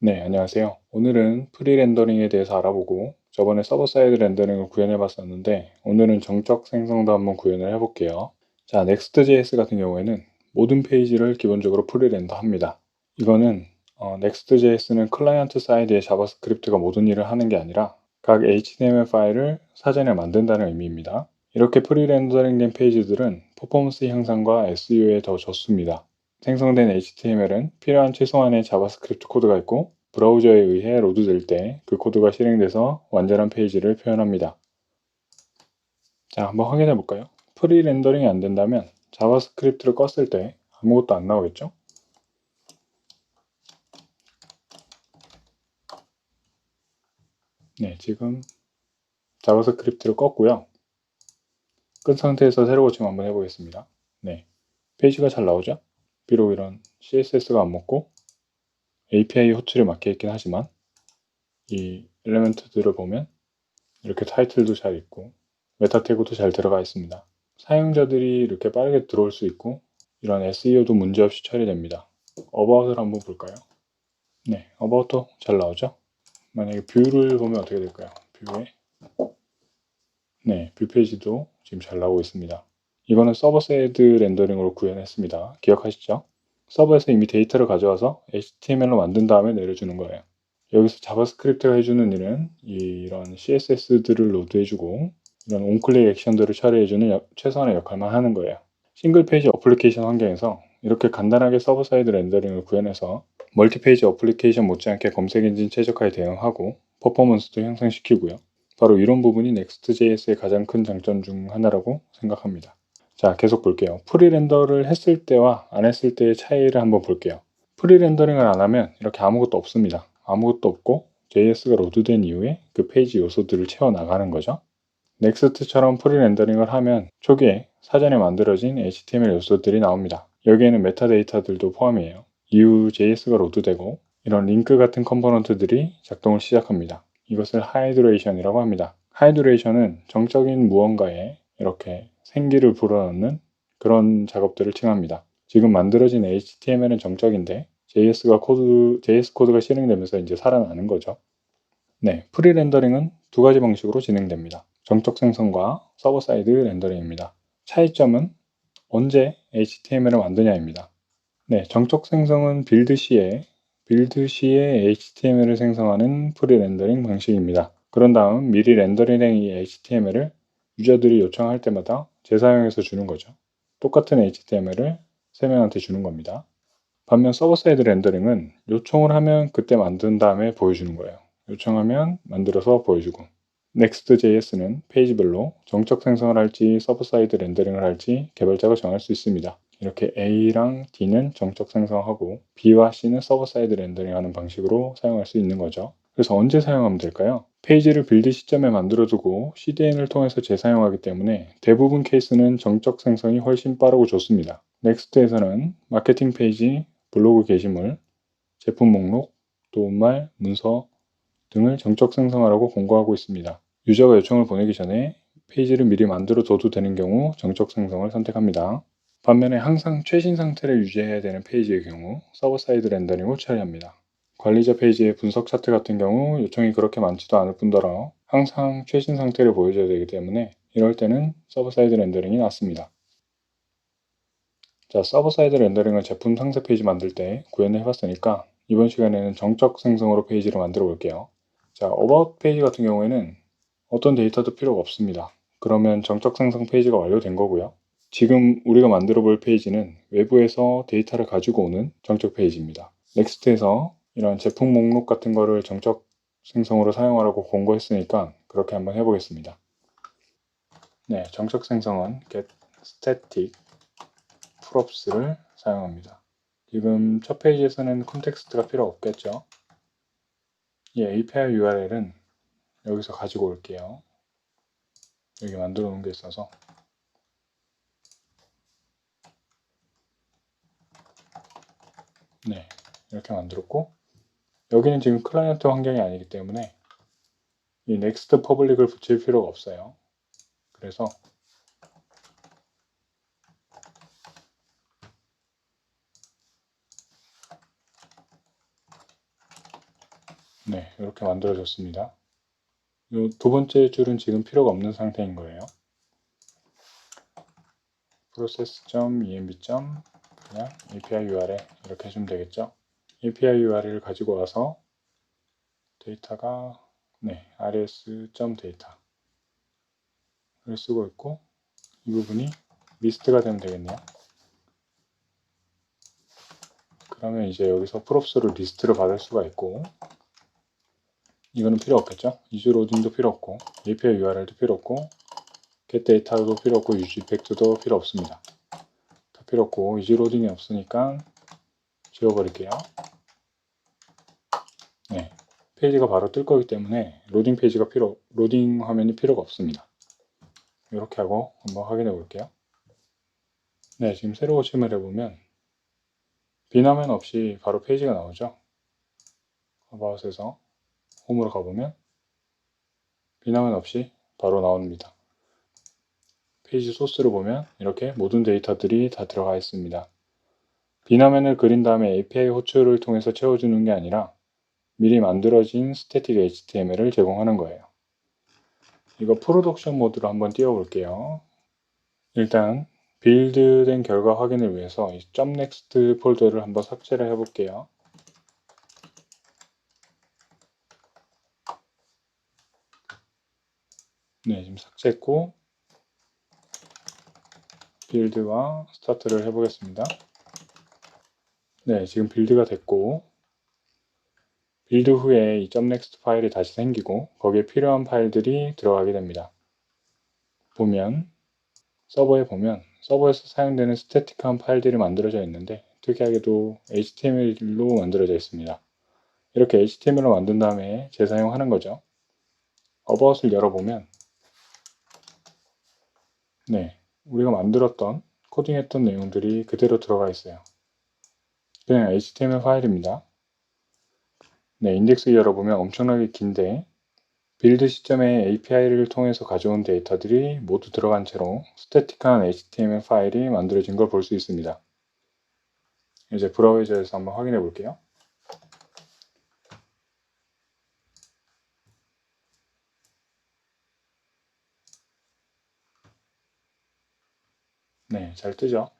네, 안녕하세요. 오늘은 프리 렌더링에 대해서 알아보고 저번에 서버 사이드 렌더링을 구현해 봤었는데 오늘은 정적 생성도 한번 구현을 해 볼게요. 자, Next.js 같은 경우에는 모든 페이지를 기본적으로 프리 렌더 합니다. 이거는 Next.js는 클라이언트 사이드의 자바스크립트가 모든 일을 하는 게 아니라 각 HTML 파일을 사전에 만든다는 의미입니다. 이렇게 프리 렌더링 된 페이지들은 퍼포먼스 향상과 SEO에 더 좋습니다. 생성된 HTML은 필요한 최소한의 자바스크립트 코드가 있고 브라우저에 의해 로드될 때 그 코드가 실행돼서 완전한 페이지를 표현합니다. 자, 한번 확인해 볼까요? 프리 렌더링이 안 된다면 자바스크립트를 껐을 때 아무것도 안 나오겠죠? 네, 지금 자바스크립트를 껐고요. 끈 상태에서 새로 고침 한번 해보겠습니다. 네, 페이지가 잘 나오죠? 비록 이런 CSS가 안 먹고 API 호출에 막혀 있긴 하지만 이 엘리멘트들을 보면 이렇게 타이틀도 잘 있고 메타 태그도 잘 들어가 있습니다. 사용자들이 이렇게 빠르게 들어올 수 있고 이런 SEO도 문제없이 처리됩니다. 어바웃을 한번 볼까요? 네, 어바웃도 잘 나오죠? 만약에 뷰를 보면 어떻게 될까요? 뷰에 네, 뷰 페이지도 지금 잘 나오고 있습니다. 이거는 서버 사이드 렌더링으로 구현했습니다. 기억하시죠? 서버에서 이미 데이터를 가져와서 HTML로 만든 다음에 내려주는 거예요. 여기서 자바스크립트가 해주는 일은 이런 CSS들을 로드해주고 이런 온클릭 액션들을 처리해주는 최소한의 역할만 하는 거예요. 싱글 페이지 어플리케이션 환경에서 이렇게 간단하게 서버 사이드 렌더링을 구현해서 멀티페이지 어플리케이션 못지않게 검색 엔진 최적화에 대응하고 퍼포먼스도 향상시키고요. 바로 이런 부분이 Next.js의 가장 큰 장점 중 하나라고 생각합니다. 자, 계속 볼게요. 프리 렌더를 했을 때와 안 했을 때의 차이를 한번 볼게요. 프리 렌더링을 안 하면 이렇게 아무것도 없습니다. 아무것도 없고 JS가 로드된 이후에 그 페이지 요소들을 채워 나가는 거죠. 넥스트처럼 프리 렌더링을 하면 초기에 사전에 만들어진 HTML 요소들이 나옵니다. 여기에는 메타데이터들도 포함이에요. 이후 JS가 로드되고 이런 링크 같은 컴포넌트들이 작동을 시작합니다. 이것을 하이드레이션이라고 합니다. 하이드레이션은 정적인 무언가에 이렇게 생기를 불어넣는 그런 작업들을 칭합니다. 지금 만들어진 HTML은 정적인데 JS 코드가 실행되면서 이제 살아나는 거죠. 네, 프리 렌더링은 두 가지 방식으로 진행됩니다. 정적 생성과 서버 사이드 렌더링입니다. 차이점은 언제 HTML을 만드냐입니다. 네, 정적 생성은 빌드 시에 HTML을 생성하는 프리 렌더링 방식입니다. 그런 다음 미리 렌더링된 이 HTML을 유저들이 요청할 때마다 재사용해서 주는 거죠. 똑같은 HTML을 세 명한테 주는 겁니다. 반면 서버 사이드 렌더링은 요청을 하면 그때 만든 다음에 보여주는 거예요. 요청하면 만들어서 보여주고 Next.js는 페이지별로 정적 생성을 할지 서버 사이드 렌더링을 할지 개발자가 정할 수 있습니다. 이렇게 A랑 D는 정적 생성하고 B와 C는 서버 사이드 렌더링하는 방식으로 사용할 수 있는 거죠. 그래서 언제 사용하면 될까요? 페이지를 빌드 시점에 만들어두고 CDN을 통해서 재사용하기 때문에 대부분 케이스는 정적 생성이 훨씬 빠르고 좋습니다. 넥스트에서는 마케팅 페이지, 블로그 게시물, 제품 목록, 도움말, 문서 등을 정적 생성하라고 공고하고 있습니다. 유저가 요청을 보내기 전에 페이지를 미리 만들어 둬도 되는 경우 정적 생성을 선택합니다. 반면에 항상 최신 상태를 유지해야 되는 페이지의 경우 서버 사이드 렌더링을 처리합니다. 관리자 페이지의 분석 차트 같은 경우 요청이 그렇게 많지도 않을 뿐더러 항상 최신 상태를 보여줘야 되기 때문에 이럴 때는 서버 사이드 렌더링이 낫습니다. 자, 서버 사이드 렌더링을 제품 상세 페이지 만들 때 구현을 해봤으니까 이번 시간에는 정적 생성으로 페이지를 만들어 볼게요. 자, About 페이지 같은 경우에는 어떤 데이터도 필요가 없습니다. 그러면 정적 생성 페이지가 완료된 거고요. 지금 우리가 만들어 볼 페이지는 외부에서 데이터를 가지고 오는 정적 페이지입니다. 넥스트에서 이런 제품 목록 같은 거를 정적 생성으로 사용하라고 공고했으니까 그렇게 한번 해보겠습니다. 네, 정적 생성은 get static props를 사용합니다. 지금 첫 페이지에서는 컨텍스트가 필요 없겠죠. 이 API URL은 여기서 가지고 올게요. 여기 만들어 놓은 게 있어서 네, 이렇게 만들었고 여기는 지금 클라이언트 환경이 아니기 때문에 이 next public을 붙일 필요가 없어요. 그래서 네, 이렇게 만들어졌습니다. 이 두 번째 줄은 지금 필요가 없는 상태인 거예요. process.env. 그냥 API URL 이렇게 해주면 되겠죠. API URL을 가지고 와서 데이터가 res.data를 쓰고 있고, 이 부분이 리스트가 되면 되겠네요. 그러면 이제 여기서 props로 리스트를 받을 수가 있고, 이거는 필요 없겠죠. 이주 로딩도 필요 없고, API URL도 필요 없고, get data도 필요 없고, use effect도 필요 없습니다. 다 필요 없고, 이주 로딩이 없으니까 지워버릴게요. 네, 페이지가 바로 뜰 거기 때문에 로딩 화면이 필요가 없습니다. 이렇게 하고 한번 확인해 볼게요. 네, 지금 새로 오침을 해보면 비화면 없이 바로 페이지가 나오죠. About에서 홈으로 가보면 비화면 없이 바로 나옵니다. 페이지 소스를 보면 이렇게 모든 데이터들이 다 들어가 있습니다. 비화면을 그린 다음에 API 호출을 통해서 채워주는 게 아니라 미리 만들어진 스태틱 HTML을 제공하는 거예요. 이거 프로덕션 모드로 한번 띄워볼게요. 일단 빌드된 결과 확인을 위해서 이 .next 폴더를 한번 삭제를 해볼게요. 네, 지금 삭제했고 빌드와 스타트를 해보겠습니다. 네, 지금 빌드가 됐고 빌드 후에 이 .next 파일이 다시 생기고 거기에 필요한 파일들이 들어가게 됩니다. 서버에 보면 서버에서 사용되는 스태틱한 파일들이 만들어져 있는데 특이하게도 HTML로 만들어져 있습니다. 이렇게 HTML로 만든 다음에 재사용하는 거죠. About을 열어보면 네, 우리가 만들었던 코딩했던 내용들이 그대로 들어가 있어요. 그냥 HTML 파일입니다. 네, 인덱스 열어보면 엄청나게 긴데 빌드 시점에 API를 통해서 가져온 데이터들이 모두 들어간 채로 스태틱한 HTML 파일이 만들어진 걸 볼 수 있습니다. 이제 브라우저에서 한번 확인해 볼게요. 네, 잘 뜨죠?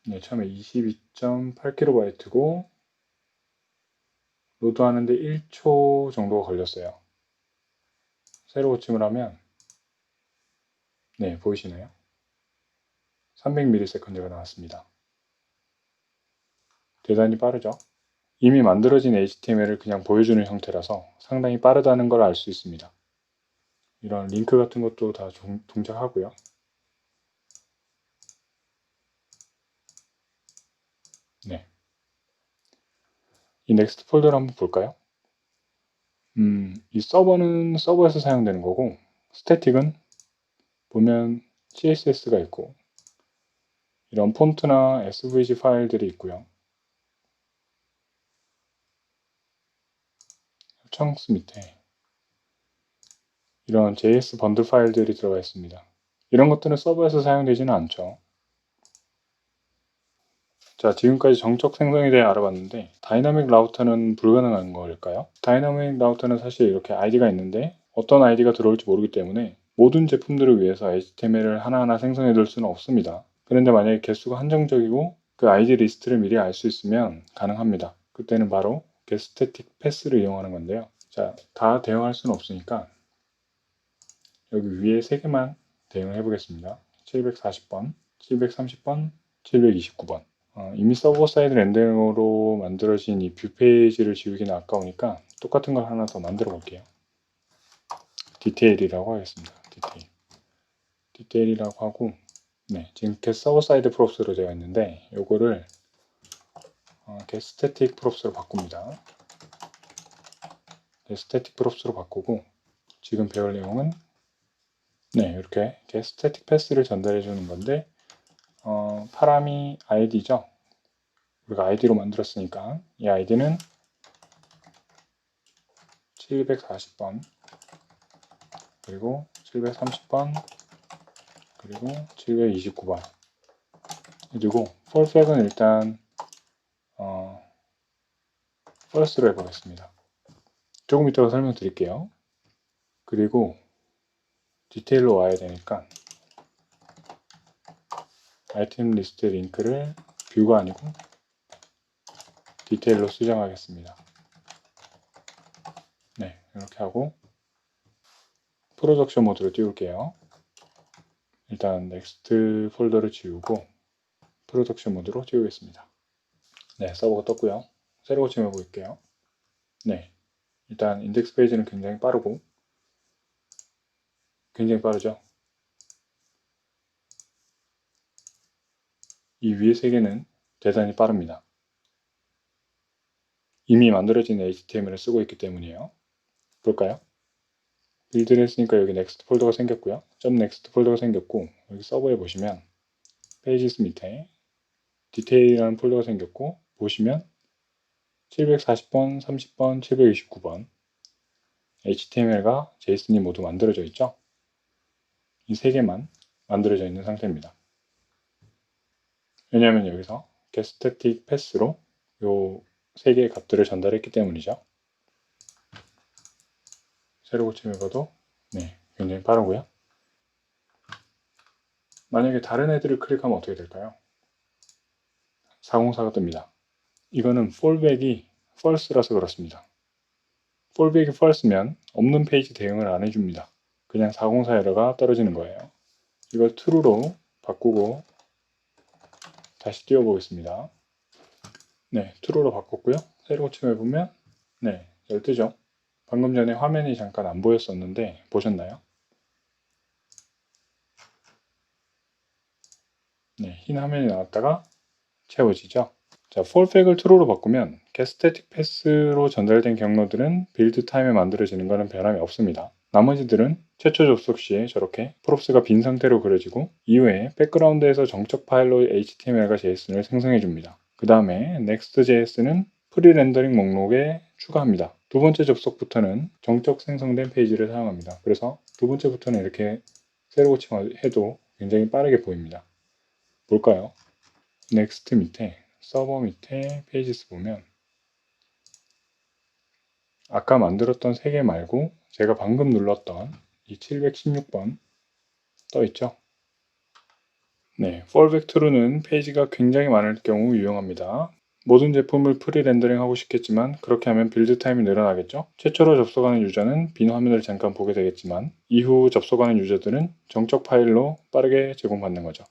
네, 처음에 22.8KB고 로드하는데 1초 정도가 걸렸어요. 새로 고침을 하면 네, 보이시나요? 300ms가 나왔습니다. 대단히 빠르죠? 이미 만들어진 HTML을 그냥 보여주는 형태라서 상당히 빠르다는 걸 알 수 있습니다. 이런 링크 같은 것도 다 동작하고요. 네. 이 넥스트 폴더를 한번 볼까요? 이 서버는 서버에서 사용되는 거고 스태틱은 보면 CSS가 있고 이런 폰트나 SVG 파일들이 있고요. 청스 밑에 이런 JS 번들 파일들이 들어가 있습니다. 이런 것들은 서버에서 사용되지는 않죠. 자, 지금까지 정적 생성에 대해 알아봤는데 다이나믹 라우터는 불가능한 걸까요? 다이나믹 라우터는 사실 이렇게 아이디가 있는데 어떤 아이디가 들어올지 모르기 때문에 모든 제품들을 위해서 HTML을 하나하나 생성해 둘 수는 없습니다. 그런데 만약에 개수가 한정적이고 그 아이디 리스트를 미리 알 수 있으면 가능합니다. 그때는 바로 getStatic pass를 이용하는 건데요. 자, 다 대응할 수는 없으니까 여기 위에 3개만 대응해 보겠습니다. 740번, 730번, 729번. 이미 서버 사이드 렌더링으로 만들어진 이 뷰 페이지를 지우기는 아까우니까 똑같은 걸 하나 더 만들어 볼게요. 디테일이라고 하겠습니다. 디테일이라고 하고 네, 지금 get 서버 사이드 프롭스로 되어 있는데 요거를 get static props로 바꿉니다. get static props로 바꾸고 지금 배울 내용은 네, 이렇게 get static pass를 전달해 주는 건데 파람이 id죠. 우리가 id로 만들었으니까 이 id는 740번 그리고 730번 그리고 729번 그리고 fallback은 일단 false로 해보겠습니다. 조금 이따가 설명드릴게요. 그리고 디테일로 와야 되니까 아이템 리스트 링크를 뷰가 아니고 디테일로 수정하겠습니다. 네, 이렇게 하고 프로덕션 모드로 띄울게요. 일단 넥스트 폴더를 지우고 프로덕션 모드로 띄우겠습니다. 네, 서버가 떴고요. 새로 고침해 볼게요. 네, 일단 인덱스 페이지는 굉장히 빠르고 굉장히 빠르죠. 이 위에 세 개는 대단히 빠릅니다. 이미 만들어진 HTML을 쓰고 있기 때문이에요. 볼까요? 빌드를 했으니까 여기 넥스트 폴더가 생겼고요. .next 폴더가 생겼고 여기 서버에 보시면 페이지스 밑에 디테일이라는 폴더가 생겼고 보시면 740번, 30번, 729번 HTML과 JSON이 모두 만들어져 있죠. 이 세 개만 만들어져 있는 상태입니다. 왜냐하면 여기서 getStatic pass로 이 세 개의 값들을 전달했기 때문이죠. 새로 고침해봐도 네, 굉장히 빠르고요. 만약에 다른 애들을 클릭하면 어떻게 될까요? 404가 뜹니다. 이거는 fallback이 false라서 그렇습니다. fallback이 false면 없는 페이지 대응을 안 해줍니다. 그냥 404 에러가 떨어지는 거예요. 이걸 true로 바꾸고 다시 띄워보겠습니다. 네, true로 바꿨고요. 새로 고침해보면 네, 잘 뜨죠? 방금 전에 화면이 잠깐 안 보였었는데 보셨나요? 네, 흰 화면이 나왔다가 채워지죠? 자, fallback을 true로 바꾸면 getStatic pass로 전달된 경로들은 빌드 타임에 만들어지는 것은 변함이 없습니다. 나머지들은 최초 접속 시에 저렇게 props가 빈 상태로 그려지고 이후에 백그라운드에서 정적 파일로 HTML과 JSON을 생성해 줍니다. 그 다음에 Next.js는 프리 렌더링 목록에 추가합니다. 두 번째 접속부터는 정적 생성된 페이지를 사용합니다. 그래서 두 번째부터는 이렇게 새로 고침해도 굉장히 빠르게 보입니다. 볼까요? 넥스트 밑에 서버 밑에 페이지스 보면 아까 만들었던 3개 말고 제가 방금 눌렀던 이 716번 떠 있죠? 네, fallback true는 페이지가 굉장히 많을 경우 유용합니다. 모든 제품을 프리 렌더링 하고 싶겠지만 그렇게 하면 빌드 타임이 늘어나겠죠? 최초로 접속하는 유저는 빈 화면을 잠깐 보게 되겠지만 이후 접속하는 유저들은 정적 파일로 빠르게 제공받는 거죠.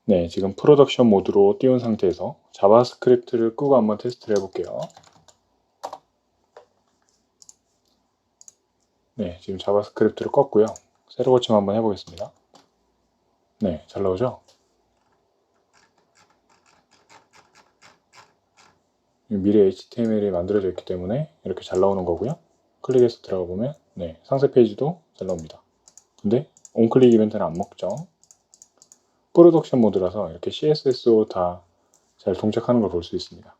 네, 지금 프로덕션 모드로 띄운 상태에서 자바스크립트를 끄고 한번 테스트를 해볼게요. 네, 지금 자바스크립트를 껐고요. 새로 고침 한번 해보겠습니다. 네, 잘 나오죠? 미리 HTML이 만들어져 있기 때문에 이렇게 잘 나오는 거고요. 클릭해서 들어가 보면 네, 상세 페이지도 잘 나옵니다. 근데 온클릭 이벤트는 안 먹죠. 프로덕션 모드라서 이렇게 CSS도 다 잘 동작하는 걸 볼 수 있습니다.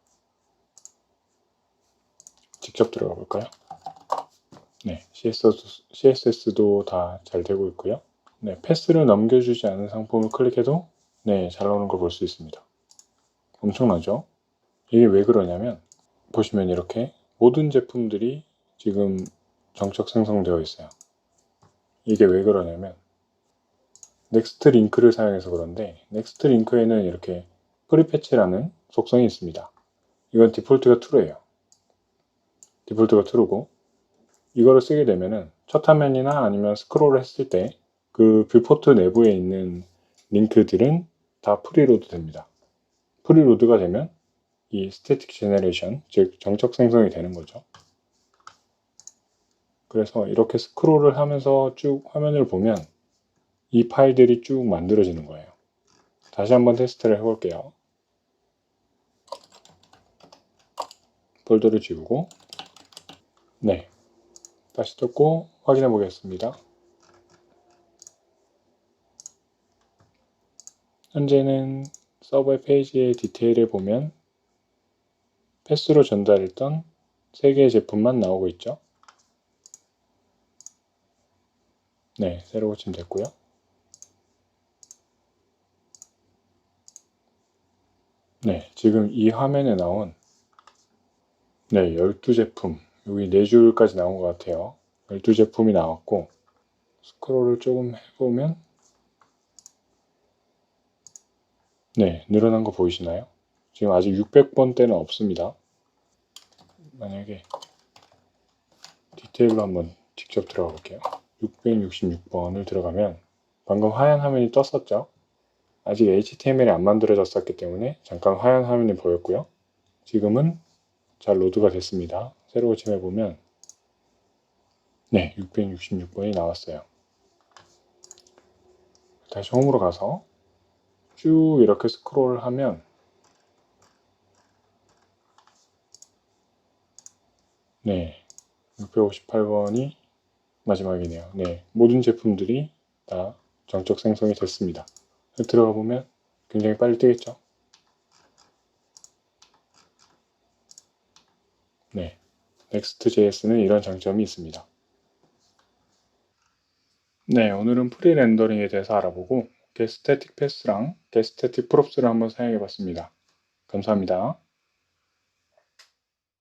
직접 들어가 볼까요? 네, CSS도 다 잘 되고 있고요. 네, 패스를 넘겨주지 않은 상품을 클릭해도 네, 잘 나오는 걸 볼 수 있습니다. 엄청나죠? 이게 왜 그러냐면 보시면 이렇게 모든 제품들이 지금 정적 생성되어 있어요. 이게 왜 그러냐면 넥스트 링크를 사용해서 그런데 넥스트 링크에는 이렇게 프리패치라는 속성이 있습니다. 이건 디폴트가 true예요. 디폴트가 true고 이거를 쓰게 되면은 첫 화면이나 아니면 스크롤을 했을 때 그 뷰포트 내부에 있는 링크들은 다 프리로드 됩니다. 프리로드가 되면 이 스태틱 제너레이션, 즉 정적 생성이 되는 거죠. 그래서 이렇게 스크롤을 하면서 쭉 화면을 보면 이 파일들이 쭉 만들어지는 거예요. 다시 한번 테스트를 해볼게요. 폴더를 지우고 네, 다시 떴고 확인해 보겠습니다. 현재는 서버의 페이지의 디테일을 보면 패스로 전달했던 3개의 제품만 나오고 있죠. 네, 새로 고침됐고요. 네, 지금 이 화면에 나온 네, 12제품. 여기 4줄까지 나온 것 같아요. 12제품이 나왔고, 스크롤을 조금 해보면, 네, 늘어난 거 보이시나요? 지금 아직 600번대는 없습니다. 만약에 디테일로 한번 직접 들어가 볼게요. 666번을 들어가면 방금 하얀 화면이 떴었죠? 아직 HTML이 안 만들어졌었기 때문에 잠깐 하얀 화면이 보였고요. 지금은 잘 로드가 됐습니다. 새로 고침해보면 네, 666번이 나왔어요. 다시 홈으로 가서 쭉 이렇게 스크롤을 하면 네, 658번이 마지막이네요. 네, 모든 제품들이 다 정적 생성이 됐습니다. 들어가 보면 굉장히 빨리 뜨겠죠? 네, Next.js는 이런 장점이 있습니다. 네, 오늘은 프리 렌더링에 대해서 알아보고 getStatic Path랑 getStatic Props를 한번 사용해 봤습니다. 감사합니다.